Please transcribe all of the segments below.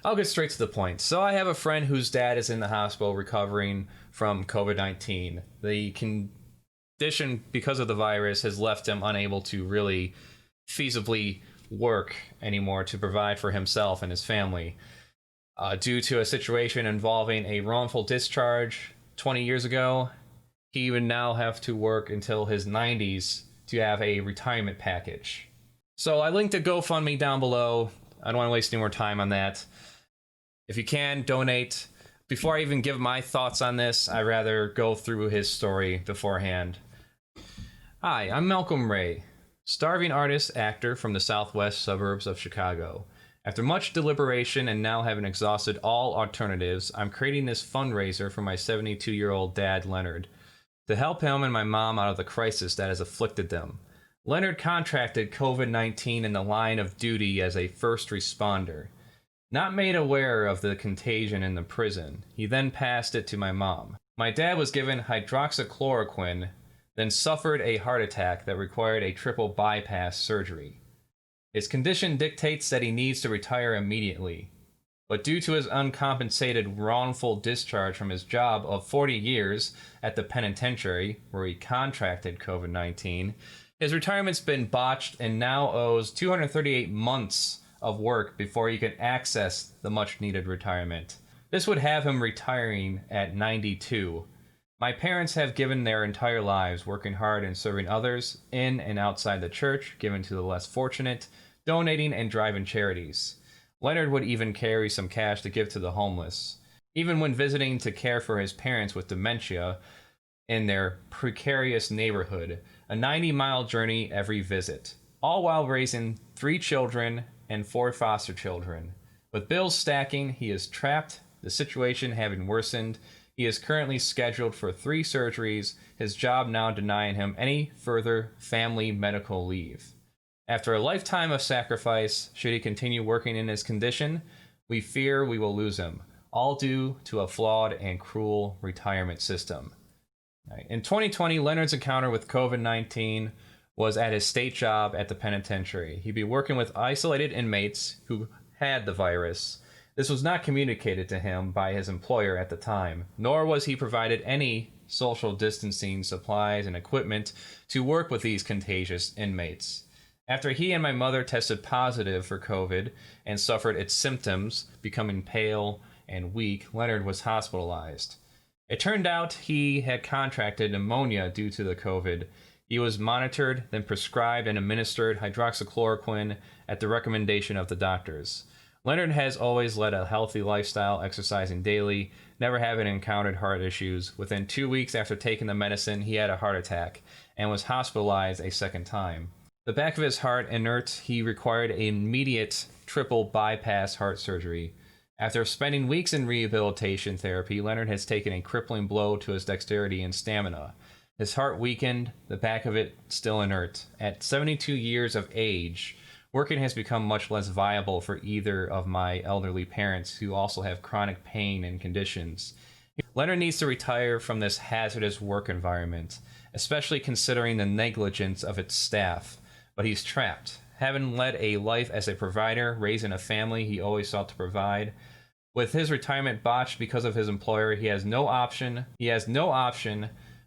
I'll get straight to the point. So I have a friend whose dad is in the hospital recovering from COVID-19. The condition, because of the virus, has left him unable to really feasibly work anymore to provide for himself and his family. Due to a situation involving a wrongful discharge 20 years ago, he would now have to work until his 90s to have a retirement package. So I linked a GoFundMe down below. I don't want to waste any more time on that. If you can, donate. Before I even give my thoughts on this, I'd rather go through his story beforehand. Hi, I'm Malcolm Ray, starving artist, actor from the southwest suburbs of Chicago. After much deliberation and now having exhausted all alternatives, I'm creating this fundraiser for my 72-year-old dad, Leonard, to help him and my mom out of the crisis that has afflicted them. Leonard contracted COVID-19 in the line of duty as a first responder. Not made aware of the contagion in the prison, he then passed it to my mom. My dad was given hydroxychloroquine, then suffered a heart attack that required a triple bypass surgery. His condition dictates that he needs to retire immediately, but due to his uncompensated wrongful discharge from his job of 40 years at the penitentiary, where he contracted COVID-19, his retirement's been botched and now owes 238 months of work before he can access the much-needed retirement. This would have him retiring at 92. My parents have given their entire lives working hard and serving others in and outside the church, giving to the less fortunate, donating and driving charities. Leonard would even carry some cash to give to the homeless, even when visiting to care for his parents with dementia in their precarious neighborhood, a 90-mile journey every visit, all while raising 3 children and 4 foster children. With bills stacking, he is trapped, the situation having worsened. He is currently scheduled for 3 surgeries, his job now denying him any further family medical leave. After a lifetime of sacrifice, should he continue working in his condition, we fear we will lose him, all due to a flawed and cruel retirement system. In 2020, Leonard's encounter with COVID-19 was at his state job at the penitentiary. He'd be working with isolated inmates who had the virus. This was not communicated to him by his employer at the time, nor was he provided any social distancing supplies and equipment to work with these contagious inmates. After he and my mother tested positive for COVID and suffered its symptoms, becoming pale and weak, Leonard was hospitalized. It turned out he had contracted pneumonia due to the COVID. He was monitored, then prescribed and administered hydroxychloroquine at the recommendation of the doctors. Leonard has always led a healthy lifestyle, exercising daily, never having encountered heart issues. Within 2 weeks after taking the medicine, he had a heart attack and was hospitalized a second time. The back of his heart inert, he required an immediate triple bypass heart surgery. After spending weeks in rehabilitation therapy, Leonard has taken a crippling blow to his dexterity and stamina. His heart weakened, the back of it still inert. At 72 years of age, working has become much less viable for either of my elderly parents, who also have chronic pain and conditions. Leonard needs to retire from this hazardous work environment, especially considering the negligence of its staff. But he's trapped. Having led a life as a provider, raising a family he always sought to provide, with his retirement botched because of his employer, he has no option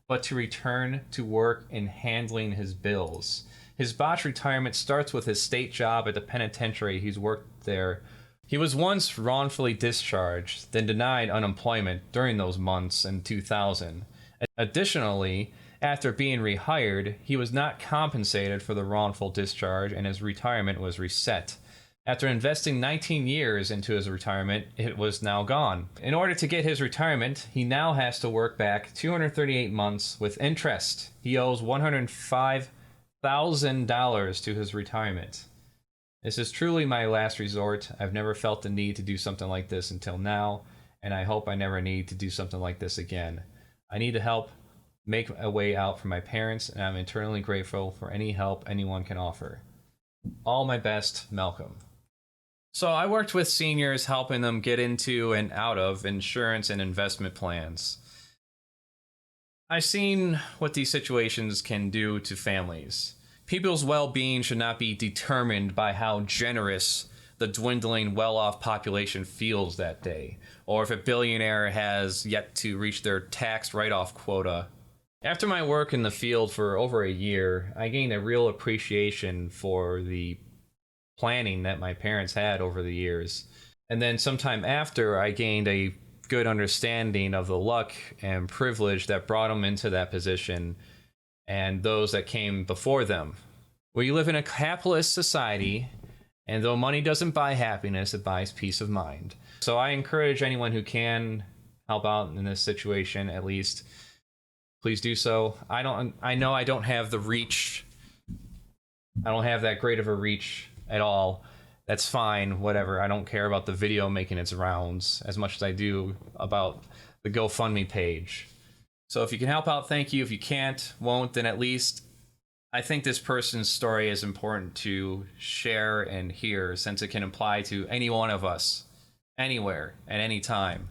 but to return to work and handling his bills. His botched retirement starts with his state job at the penitentiary. He's worked there. He was once wrongfully discharged, then denied unemployment during those months in 2000. Additionally, after being rehired, he was not compensated for the wrongful discharge and his retirement was reset. After investing 19 years into his retirement, it was now gone. In order to get his retirement, he now has to work back 238 months with interest. He owes $105,000 to his retirement. This is truly my last resort. I've never felt the need to do something like this until now, and I hope I never need to do something like this again. I need to help make a way out for my parents, and I'm eternally grateful for any help anyone can offer. All my best, Malcolm. So I worked with seniors, helping them get into and out of insurance and investment plans. I've seen what these situations can do to families. People's well-being should not be determined by how generous the dwindling well-off population feels that day, or if a billionaire has yet to reach their tax write-off quota. After my work in the field for over a year, I gained a real appreciation for the planning that my parents had over the years. And then sometime after, I gained a good understanding of the luck and privilege that brought them into that position and those that came before them. We live in a capitalist society, and though money doesn't buy happiness, it buys peace of mind. So I encourage anyone who can help out in this situation, at least, please do so. I know I don't have the reach. I don't have that great of a reach at all. That's fine, whatever. I don't care about the video making its rounds as much as I do about the GoFundMe page. So if you can help out, thank you. If you can't, won't, then at least I think this person's story is important to share and hear, since it can apply to any one of us, anywhere, at any time.